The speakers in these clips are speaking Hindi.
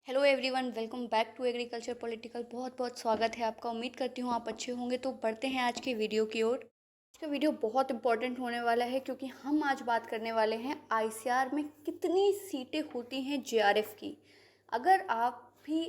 Hello everyone, welcome back to agriculture political. बहुत बहुत स्वागत है आपका। उम्मीद करती हूँ आप अच्छे होंगे। तो बढ़ते हैं आज के वीडियो की ओर। आज का वीडियो बहुत इंपॉर्टेंट होने वाला है क्योंकि हम आज बात करने वाले हैं आईसीआर में कितनी सीटें होती हैं जेआरएफ की। अगर आप भी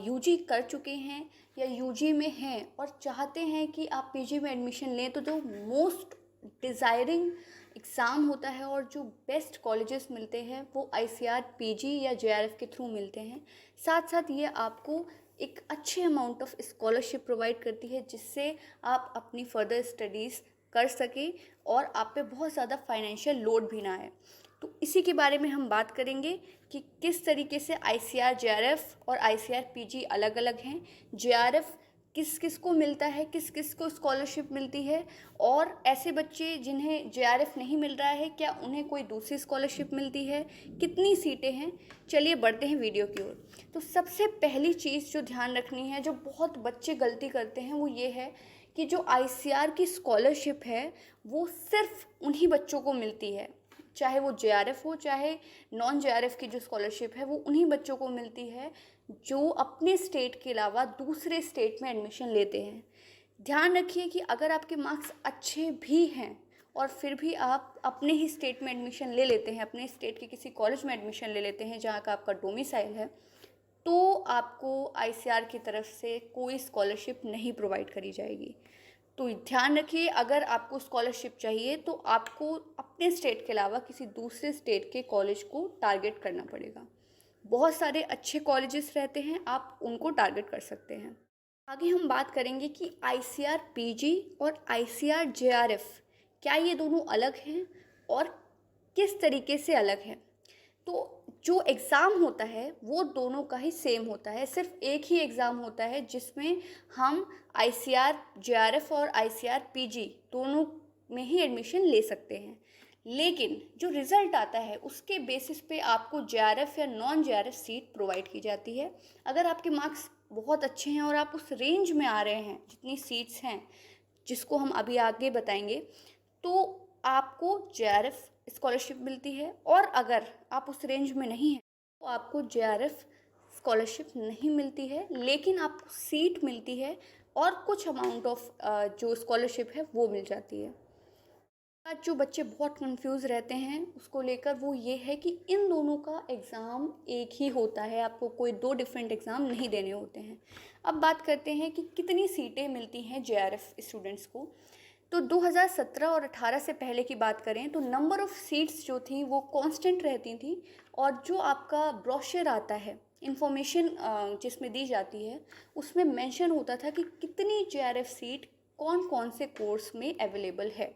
यूजी कर चुके हैं या यूजी में हैं और चाहते हैं कि आप पीजी में एडमिशन लें, तो जो मोस्ट डिज़ायरिंग एग्ज़ाम होता है और जो बेस्ट कॉलेजेस मिलते हैं वो आईसीआर पीजी या जेआरएफ के थ्रू मिलते हैं। साथ साथ ये आपको एक अच्छे अमाउंट ऑफ स्कॉलरशिप प्रोवाइड करती है जिससे आप अपनी फर्दर स्टडीज़ कर सकें और आप पे बहुत ज़्यादा फाइनेंशियल लोड भी ना आए। तो इसी के बारे में हम बात करेंगे कि किस तरीके से आईसीआर जेआरएफ और आईसीआर पीजी अलग अलग हैं। जेआरएफ किस किस को मिलता है, किस किस को स्कॉलरशिप मिलती है, और ऐसे बच्चे जिन्हें जेआरएफ नहीं मिल रहा है क्या उन्हें कोई दूसरी स्कॉलरशिप मिलती है, कितनी सीटें हैं। चलिए बढ़ते हैं वीडियो की ओर। तो सबसे पहली चीज़ जो ध्यान रखनी है, जो बहुत बच्चे गलती करते हैं, वो ये है कि जो आईसीआर की स्कॉलरशिप है वो सिर्फ उन्हीं बच्चों को मिलती है, चाहे वो जेआरएफ हो चाहे नॉन जेआरएफ की जो स्कॉलरशिप है वो उन्हीं बच्चों को मिलती है जो अपने स्टेट के अलावा दूसरे स्टेट में एडमिशन लेते हैं। ध्यान रखिए कि अगर आपके मार्क्स अच्छे भी हैं और फिर भी आप अपने ही स्टेट में एडमिशन ले लेते हैं, अपने स्टेट के किसी कॉलेज में एडमिशन ले लेते हैं जहाँ का आपका डोमिसाइल है, तो आपको आईसीआर की तरफ से कोई स्कॉलरशिप नहीं प्रोवाइड करी जाएगी। तो ध्यान रखिए, अगर आपको स्कॉलरशिप चाहिए तो आपको अपने स्टेट के अलावा किसी दूसरे स्टेट के कॉलेज को टारगेट करना पड़ेगा। बहुत सारे अच्छे कॉलेजेस रहते हैं, आप उनको टारगेट कर सकते हैं। आगे हम बात करेंगे कि आईसीआर पीजी और आईसीआर जेआरएफ क्या ये दोनों अलग हैं और किस तरीके से अलग हैं। तो जो एग्ज़ाम होता है वो दोनों का ही सेम होता है, सिर्फ एक ही एग्ज़ाम होता है जिसमें हम आईसीआर जेआरएफ और आईसीआर पीजी दोनों में ही एडमिशन ले सकते हैं। लेकिन जो रिज़ल्ट आता है उसके बेसिस पे आपको जेआरएफ या नॉन जेआरएफ सीट प्रोवाइड की जाती है। अगर आपके मार्क्स बहुत अच्छे हैं और आप उस रेंज में आ रहे हैं जितनी सीट्स हैं, जिसको हम अभी आगे बताएंगे, तो आपको जेआरएफ स्कॉलरशिप मिलती है। और अगर आप उस रेंज में नहीं हैं तो आपको जेआरएफ स्कॉलरशिप नहीं मिलती है, लेकिन आपको सीट मिलती है और कुछ अमाउंट ऑफ जो स्कॉलरशिप है वो मिल जाती है। आज जो बच्चे बहुत कंफ्यूज रहते हैं उसको लेकर वो ये है कि इन दोनों का एग्ज़ाम एक ही होता है, आपको कोई दो डिफरेंट एग्ज़ाम नहीं देने होते हैं। अब बात करते हैं कि कितनी सीटें मिलती हैं जेआरएफ स्टूडेंट्स को। तो 2017 और 18 से पहले की बात करें तो नंबर ऑफ़ सीट्स जो थी वो कांस्टेंट रहती थी, और जो आपका ब्रोशर आता है, इंफॉर्मेशन जिसमें दी जाती है, उसमें मेंशन होता था कि कितनी जेआरएफ सीट कौन कौन से कोर्स में अवेलेबल है,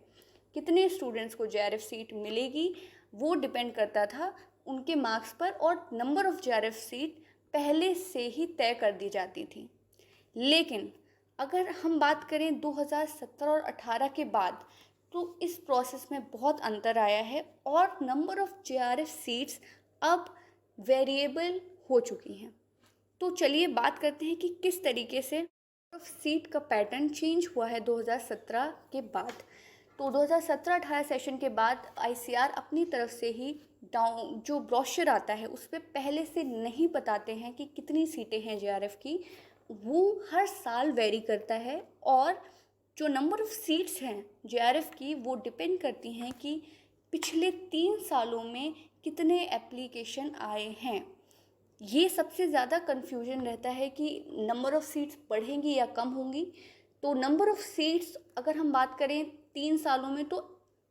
कितने स्टूडेंट्स को जेआरएफ सीट मिलेगी। वो डिपेंड करता था उनके मार्क्स पर, और नंबर ऑफ़ जेआरएफ सीट पहले से ही तय कर दी जाती थी। लेकिन अगर हम बात करें 2017 और 18 के बाद, तो इस प्रोसेस में बहुत अंतर आया है और नंबर ऑफ़ जेआरएफ सीट्स अब वेरिएबल हो चुकी हैं। तो चलिए बात करते हैं कि किस तरीके से सीट का पैटर्न चेंज हुआ है 2017 के बाद। तो 2017-18 सेशन के बाद आईसीआर अपनी तरफ से ही डाउन जो ब्रोशर आता है उस पर पहले से नहीं बताते हैं कि कितनी सीटें हैं जेआरएफ की, वो हर साल वेरी करता है। और जो नंबर ऑफ़ सीट्स हैं जेआरएफ की वो डिपेंड करती हैं कि पिछले 3 सालों में कितने एप्लीकेशन आए हैं। ये सबसे ज़्यादा कन्फ्यूजन रहता है कि नंबर ऑफ़ सीट्स बढ़ेंगी या कम होंगी। तो नंबर ऑफ़ सीट्स अगर हम बात करें 3 सालों में तो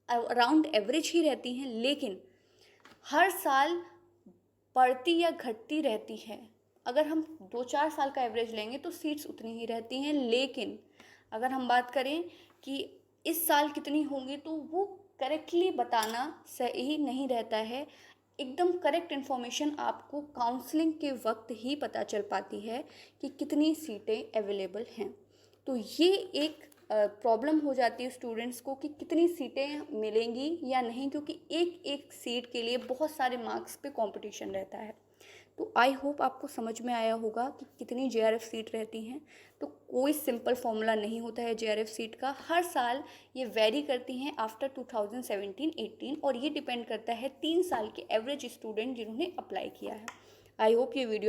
अराउंड एवरेज ही रहती हैं, लेकिन हर साल बढ़ती या घटती रहती है। अगर हम 2-4 साल का एवरेज लेंगे तो सीट्स उतनी ही रहती हैं, लेकिन अगर हम बात करें कि इस साल कितनी होंगी तो वो करेक्टली बताना सही नहीं रहता है। एकदम करेक्ट इन्फॉर्मेशन आपको काउंसलिंग के वक्त ही पता चल पाती है कि कितनी सीटें अवेलेबल हैं। तो ये एक प्रॉब्लम हो जाती है स्टूडेंट्स को कि कितनी सीटें मिलेंगी या नहीं, क्योंकि एक एक सीट के लिए बहुत सारे मार्क्स पे कंपटीशन रहता है। तो आई होप आपको समझ में आया होगा कि कितनी जेआरएफ सीट रहती हैं। तो कोई सिंपल फॉर्मूला नहीं होता है जेआरएफ सीट का, हर साल ये वेरी करती हैं आफ्टर 2017-18, और ये डिपेंड करता है 3 साल के एवरेज स्टूडेंट जिन्होंने अप्लाई किया है। आई होप ये वीडियो